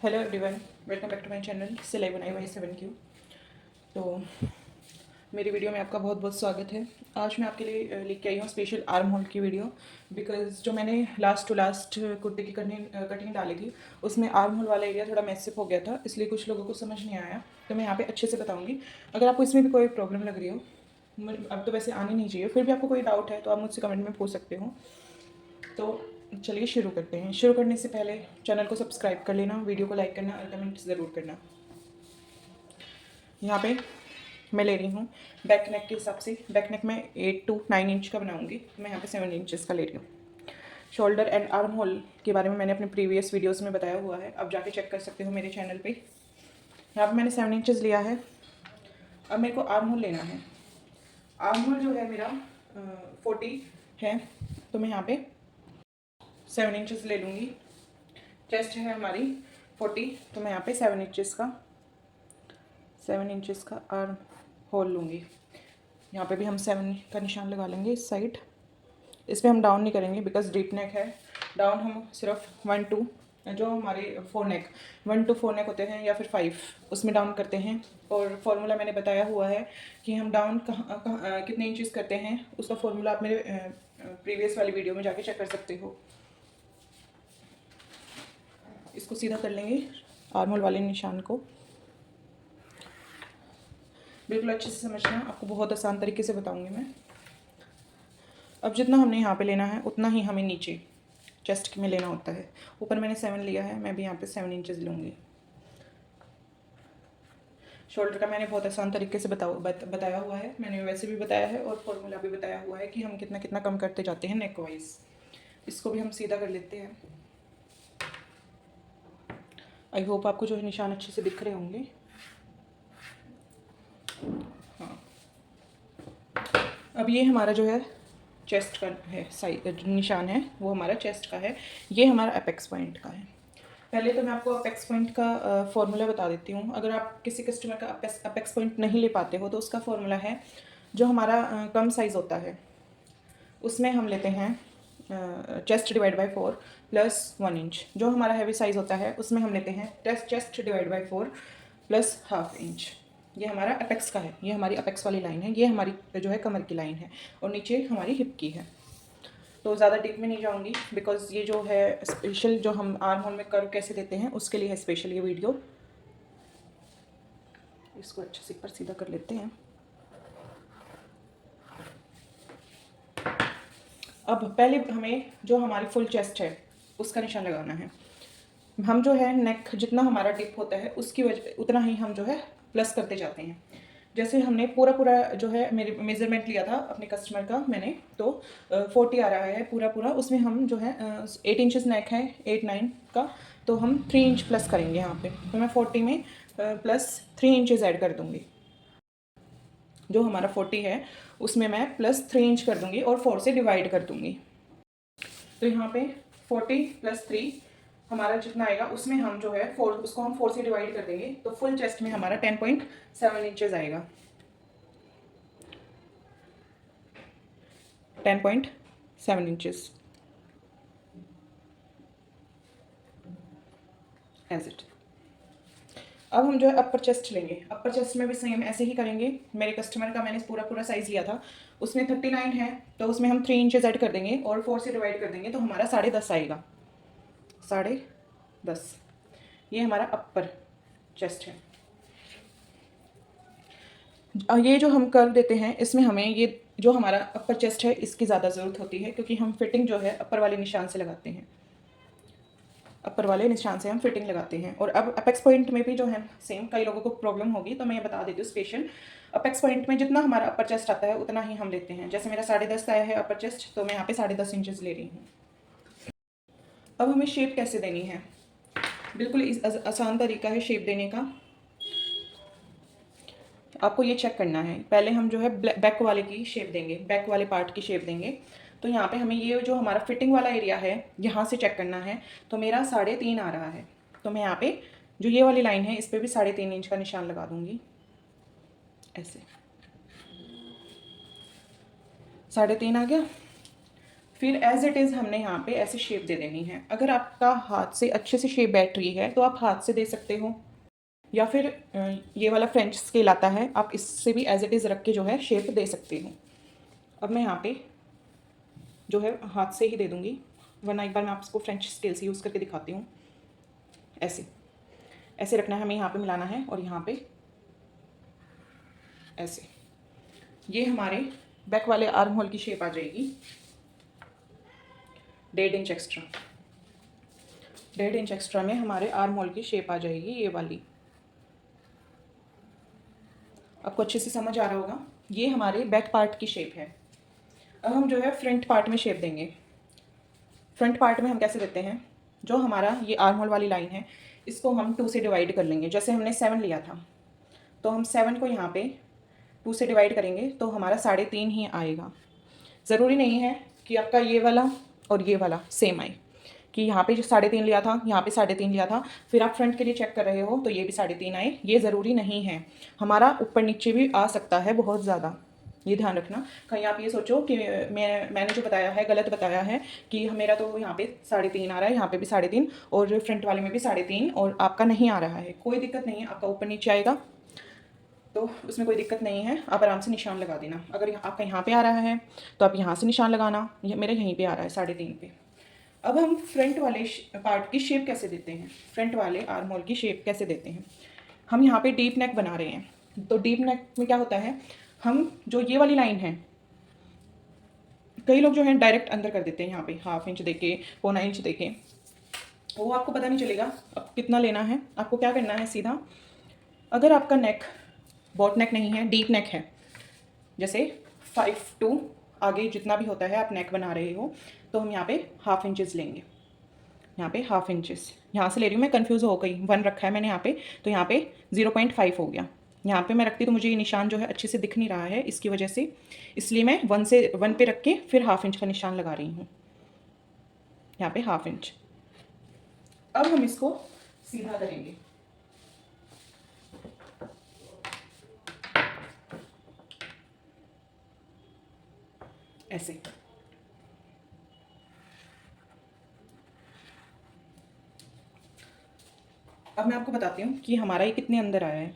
Hello everyone, welcome back to my channel सिलाई बुनाई by 7Q। तो मेरी वीडियो में आपका बहुत बहुत स्वागत है। आज मैं आपके लिए लेके आई हूँ स्पेशल आर्म होल की वीडियो। बिकॉज जो मैंने लास्ट टू लास्ट कुर्ते की कटिंग डाली थी उसमें आर्म होल वाला एरिया थोड़ा मैसअप हो गया था, इसलिए कुछ लोगों को समझ नहीं आया। तो मैं यहाँ पे अच्छे से बताऊँगी। अगर आपको इसमें भी कोई प्रॉब्लम लग रही हो, अब तो वैसे आनी नहीं चाहिए, फिर भी आपको कोई डाउट है तो आप मुझसे कमेंट में पूछ सकते हो। तो चलिए शुरू करते हैं। शुरू करने से पहले चैनल को सब्सक्राइब कर लेना, वीडियो को लाइक करना और कमेंट ज़रूर करना। यहाँ पे मैं ले रही हूँ बैक नेक के हिसाब से। बैक नेक में 8 to 9 इंच का बनाऊँगी, मैं यहाँ पे 7 इंचज़ का ले रही हूँ। शोल्डर एंड आर्म होल के बारे में मैंने अपने प्रीवियस वीडियोस में बताया हुआ है, अब जाके चेक कर सकते हो मेरे चैनल पे। यहाँ पे मैंने 7 इंचज़ लिया है। अब मेरे को आर्म होल लेना है। आर्म होल जो है मेरा 40 है, तो मैं यहाँ पे 7 इंचज़ ले लूँगी। चेस्ट है हमारी 40, तो मैं यहाँ पे 7 इंचज़ का आर्म होल लूँगी। यहाँ पे भी हम 7 का निशान लगा लेंगे इस साइड। इस पर हम डाउन नहीं करेंगे बिकॉज डीप नेक है। डाउन हम सिर्फ 1 to जो हमारे 4 नेक 1 to 4 नेक होते हैं या फिर 5, उसमें डाउन करते हैं। और फॉर्मूला मैंने बताया हुआ है कि हम डाउन कितने इंचज़ करते हैं, उसका फॉर्मूला आप मेरे प्रीवियस वाली वीडियो में जाके चेक कर सकते हो। इसको सीधा कर लेंगे आर्म होल वाले निशान को। बिल्कुल अच्छे से समझना, आपको बहुत आसान तरीके से बताऊंगी मैं। अब जितना हमने यहाँ पे लेना है उतना ही हमें नीचे चेस्ट में लेना होता है। ऊपर मैंने 7 लिया है, मैं भी यहाँ पे 7 इंचज़ लूँगी। शोल्डर का मैंने बहुत आसान तरीके से बताया हुआ है, मैंने वैसे भी बताया है और फॉर्मूला भी बताया हुआ है कि हम कितना कितना कम करते जाते हैं नेक वाइज। इसको भी हम सीधा कर लेते हैं। आई होप आपको जो है निशान अच्छे से दिख रहे होंगे। हाँ, अब ये हमारा जो है चेस्ट का है, साइड निशान है वो हमारा चेस्ट का है। ये हमारा अपेक्स पॉइंट का है। पहले तो मैं आपको अपेक्स पॉइंट का फॉर्मूला बता देती हूँ। अगर आप किसी कस्टमर का अपेक्स पॉइंट नहीं ले पाते हो तो उसका फॉर्मूला है, जो हमारा कम साइज़ होता है उसमें हम लेते हैं chest divide by 4 plus 1 inch. जो हमारा हैवी साइज़ होता है उसमें हम लेते हैं chest divide by 4 plus half inch. ये हमारा अपेक्स का है, ये हमारी अपेक्स वाली लाइन है, ये हमारी जो है कमर की लाइन है और नीचे हमारी हिप की है। तो ज़्यादा डीप में नहीं जाऊँगी बिकॉज ये जो है स्पेशल जो हम आर्म होल में कर्व कैसे देते हैं उसके लिए है स्पेशल ये वीडियो। इसको अच्छे से ऊपर सीधा कर लेते हैं। अब पहले हमें जो हमारी फुल चेस्ट है उसका निशान लगाना है। हम जो है नेक जितना हमारा डिप होता है उसकी वजह उतना ही हम जो है प्लस करते जाते हैं। जैसे हमने पूरा पूरा जो है मेरे मेज़रमेंट लिया था अपने कस्टमर का मैंने, तो 40 आ रहा है पूरा पूरा। उसमें हम जो है 8 इंचज़ नेक है 8-9 का, तो हम 3 इंच प्लस करेंगे यहाँ पे। तो मैं 40 में प्लस 3 इंचज़ ऐड कर दूँगी। जो हमारा 40 है उसमें मैं प्लस 3 इंच कर दूँगी और 4 से डिवाइड कर दूँगी। तो यहाँ पे 40 प्लस 3 हमारा जितना आएगा उसमें हम जो है 4, उसको हम 4 से डिवाइड कर देंगे तो फुल चेस्ट में हमारा 10.7 इंचज़ आएगा। 10.7 इंचज़ एज इट। अब हम जो है अपर चेस्ट लेंगे। अपर चेस्ट में भी सेम ऐसे ही करेंगे। मेरे कस्टमर का मैंने पूरा पूरा साइज़ लिया था, उसमें 39 है, तो उसमें हम 3 इंचज़ ऐड कर देंगे और 4 से डिवाइड कर देंगे तो हमारा 10.5 आएगा। 10.5 ये हमारा अपर चेस्ट है। ये जो हम कर्व देते हैं इसमें हमें ये जो हमारा अपर चेस्ट है इसकी ज़्यादा ज़रूरत होती है, क्योंकि हम फिटिंग जो है अपर वाले निशान से लगाते हैं। अपर वाले निशान से हम फिटिंग लगाते हैं। और अब अपेक्स पॉइंट में भी जो है सेम, कई लोगों को प्रॉब्लम होगी तो मैं ये बता देती हूँ स्पेशल। अपेक्स पॉइंट में जितना हमारा अपर चेस्ट आता है उतना ही हम लेते हैं। जैसे मेरा 10.5 आया है अपर चेस्ट, तो मैं यहाँ पे 10.5 इंचज़ ले रही हूँ। अब हमें शेप कैसे देनी है, बिल्कुल आसान तरीका है शेप देने का। आपको ये चेक करना है, पहले हम जो है बैक वाले की शेप देंगे, बैक वाले पार्ट की शेप देंगे। तो यहाँ पे हमें ये जो हमारा फिटिंग वाला एरिया है यहाँ से चेक करना है। तो मेरा 3.5 आ रहा है, तो मैं यहाँ पे जो ये वाली लाइन है इस पर भी 3.5 इंच का निशान लगा दूँगी ऐसे। 3.5 आ गया। फिर एज इट इज़ हमने यहाँ पे ऐसे शेप दे देनी है। अगर आपका हाथ से अच्छे से शेप बैठ रही है तो आप हाथ से दे सकते हो, या फिर ये वाला फ्रेंच स्केल आता है, आप इससे भी एज इट इज़ रख के जो है शेप दे सकते हो। अब मैं यहाँ पे जो है हाथ से ही दे दूँगी, वरना एक बार मैं आपको फ्रेंच स्केल से यूज़ करके दिखाती हूँ। ऐसे ऐसे रखना है हमें, यहाँ पे मिलाना है और यहाँ पे ऐसे। ये हमारे बैक वाले आर्म होल की शेप आ जाएगी 1.5 इंच एक्स्ट्रा। 1.5 इंच एक्स्ट्रा में हमारे आर्म होल की शेप आ जाएगी ये वाली। आपको अच्छे से समझ आ रहा होगा। ये हमारे बैक पार्ट की शेप है। अब हम जो है फ्रंट पार्ट में शेप देंगे। फ्रंट पार्ट में हम कैसे देते हैं, जो हमारा ये आर्म होल वाली लाइन है इसको हम 2 से डिवाइड कर लेंगे। जैसे हमने 7 लिया था तो हम 7 को यहाँ पे 2 से डिवाइड करेंगे तो हमारा 3.5 ही आएगा। ज़रूरी नहीं है कि आपका ये वाला और ये वाला सेम आए, कि यहाँ पे जो 3.5 लिया था यहाँ पे 3.5 लिया था, फिर आप फ्रंट के लिए चेक कर रहे हो तो ये भी 3.5 आए, ये ज़रूरी नहीं है। हमारा ऊपर नीचे भी आ सकता है बहुत ज़्यादा, ये ध्यान रखना। कहीं आप ये सोचो कि मैंने जो बताया है गलत बताया है, कि मेरा तो यहाँ पे 3.5 आ रहा है, यहाँ पे भी 3.5 और फ्रंट वाले में भी 3.5 और आपका नहीं आ रहा है। कोई दिक्कत नहीं है, आपका ऊपर नीचे आएगा तो उसमें कोई दिक्कत नहीं है। आप आराम से निशान लगा देना। अगर आपका यहाँ पे आ रहा है तो आप यहाँ से निशान लगाना, मेरा यहीं पे आ रहा है 3.5 पे। अब हम फ्रंट वाले पार्ट की शेप कैसे देते हैं, फ्रंट वाले आर्म होल की शेप कैसे देते हैं। हम यहाँ पे डीप नेक बना रहे हैं, तो डीप नेक में क्या होता है, हम जो ये वाली लाइन है, कई लोग जो है डायरेक्ट अंदर कर देते हैं, यहाँ पे 1/2 इंच देके 1/4 इंच देके, वो आपको पता नहीं चलेगा अब कितना लेना है। आपको क्या करना है, सीधा अगर आपका नेक बॉट नेक नहीं है, डीप नेक है, जैसे 5 to आगे जितना भी होता है आप नेक बना रहे हो, तो हम यहाँ पे 1/2 इंचेस लेंगे। यहाँ पे 1/2 इंचेस यहाँ से ले रही हूँ मैं, कंफ्यूज हो गई, 1 रखा है मैंने यहाँ पे, तो यहाँ पे 0.5 हो गया। यहाँ पे मैं रखती तो मुझे ये निशान जो है अच्छे से दिख नहीं रहा है इसकी वजह से, इसलिए मैं 1 पे रख के फिर 1/2 इंच का निशान लगा रही हूँ। यहाँ पे 1/2 इंच। अब हम इसको सीधा करेंगे। ऐसे अब मैं आपको बताती हूँ कि हमारा ये कितने अंदर आया है।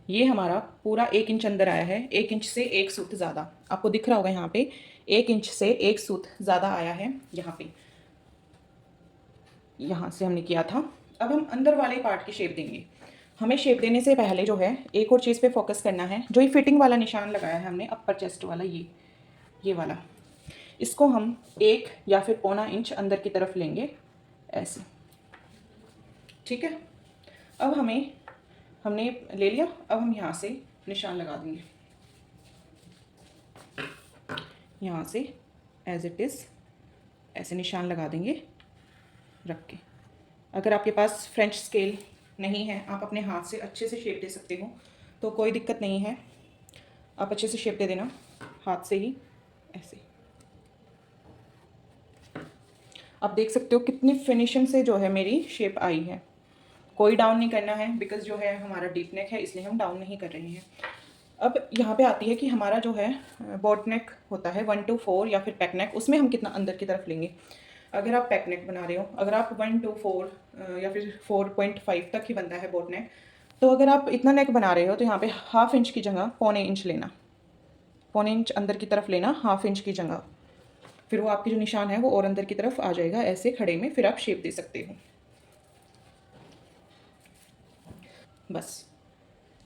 ये हमारा पूरा 1 इंच अंदर आया है, 1 इंच से 1 सूत ज़्यादा। आपको दिख रहा होगा यहाँ पे 1 इंच से 1 सूत ज़्यादा आया है यहाँ पे, यहाँ से हमने किया था। अब हम अंदर वाले पार्ट की शेप देंगे। हमें शेप देने से पहले जो है एक और चीज़ पे फोकस करना है। जो ये फिटिंग वाला निशान लगाया है हमने अपर चेस्ट वाला, ये वाला, इसको हम 1 या फिर 1/4 इंच अंदर की तरफ लेंगे ऐसे, ठीक है। अब हमने ले लिया। अब हम यहाँ से निशान लगा देंगे, यहाँ से एज इट इज़ ऐसे निशान लगा देंगे रख के। अगर आपके पास फ्रेंच स्केल नहीं है, आप अपने हाथ से अच्छे से शेप दे सकते हो, तो कोई दिक्कत नहीं है, आप अच्छे से शेप दे देना हाथ से ही ऐसे। आप देख सकते हो कितनी फिनिशिंग से जो है मेरी शेप आई है। कोई डाउन नहीं करना है, बिकॉज जो है हमारा डीप नेक है इसलिए हम डाउन नहीं कर रहे हैं। अब यहाँ पे आती है कि हमारा जो है बॉट नेक होता है 1 to 4 या फिर पैक नेक, उसमें हम कितना अंदर की तरफ लेंगे। अगर आप पैक नेक बना रहे हो, अगर आप 1 to 4 या फिर 4.5 तक ही बनता है बॉट नेक, तो अगर आप इतना नेक बना रहे हो तो यहाँ पे 1/2 इंच की जगह 1/4 इंच लेना, 1/4 इंच अंदर की तरफ लेना 1/2 इंच की जगह। फिर वो आपकी जो निशान है वो और अंदर की तरफ आ जाएगा ऐसे खड़े में, फिर आप शेप दे सकते हो। बस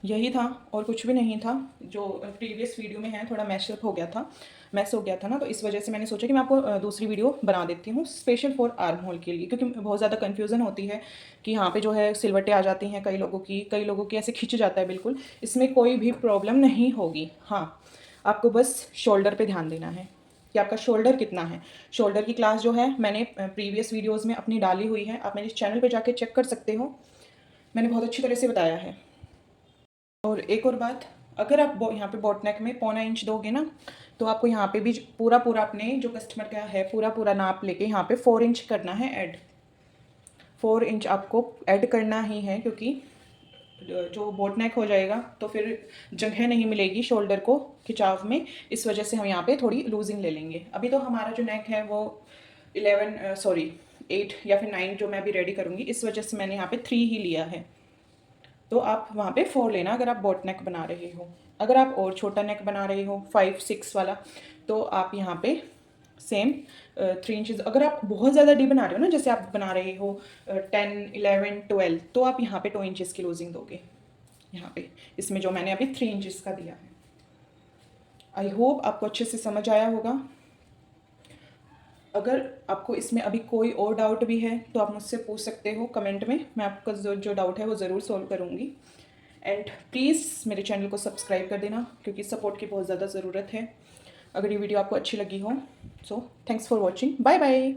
यही था और कुछ भी नहीं था। जो प्रीवियस वीडियो में है थोड़ा मैश हो गया था ना, तो इस वजह से मैंने सोचा कि मैं आपको दूसरी वीडियो बना देती हूँ स्पेशल फॉर आर्म होल के लिए, क्योंकि बहुत ज़्यादा कन्फ्यूज़न होती है कि यहाँ पे जो है सिलवटें आ जाती हैं कई लोगों की ऐसे खिंच जाता है बिल्कुल। इसमें कोई भी प्रॉब्लम नहीं होगी। हाँ, आपको बस शोल्डर पर ध्यान देना है कि आपका शोल्डर कितना है। शोल्डर की क्लास जो है मैंने प्रीवियस वीडियोज़ में अपनी डाली हुई है, आप मेरे चैनल पर जाके चेक कर सकते हो, मैंने बहुत अच्छी तरह से बताया है। और एक और बात, अगर आप यहाँ पे बॉट नेक में 1/4 इंच दोगे ना, तो आपको यहाँ पे भी पूरा अपने जो कस्टमर का है पूरा नाप लेके यहाँ पे 4 इंच करना है ऐड। 4 इंच आपको ऐड करना ही है, क्योंकि जो बोट नेक हो जाएगा तो फिर जगह नहीं मिलेगी शोल्डर को खिंचाव में, इस वजह से हम यहाँ पे थोड़ी लूजिंग ले लेंगे। अभी तो हमारा जो नेक है वो 8 या फिर 9 जो मैं अभी रेडी करूँगी, इस वजह से मैंने यहाँ पे 3 ही लिया है। तो आप वहाँ पे 4 लेना अगर आप बोट नेक बना रहे हो। अगर आप और छोटा नेक बना रहे हो 5-6 वाला, तो आप यहाँ पे सेम 3 इंचज़। अगर आप बहुत ज़्यादा डी बना रहे हो ना, जैसे आप बना रहे हो 10, 11, 12, तो आप यहाँ पे 2 इंचज़ की लूजिंग दोगे यहाँ पे, इसमें जो मैंने अभी 3 इंचज़ का दिया है। आई होप आपको अच्छे से समझ आया होगा। अगर आपको इसमें अभी कोई और डाउट भी है तो आप मुझसे पूछ सकते हो कमेंट में, मैं आपका जो डाउट है वो ज़रूर सॉल्व करूँगी। एंड प्लीज़ मेरे चैनल को सब्सक्राइब कर देना, क्योंकि सपोर्ट की बहुत ज़्यादा ज़रूरत है। अगर ये वीडियो आपको अच्छी लगी हो, so thanks for watching, bye bye.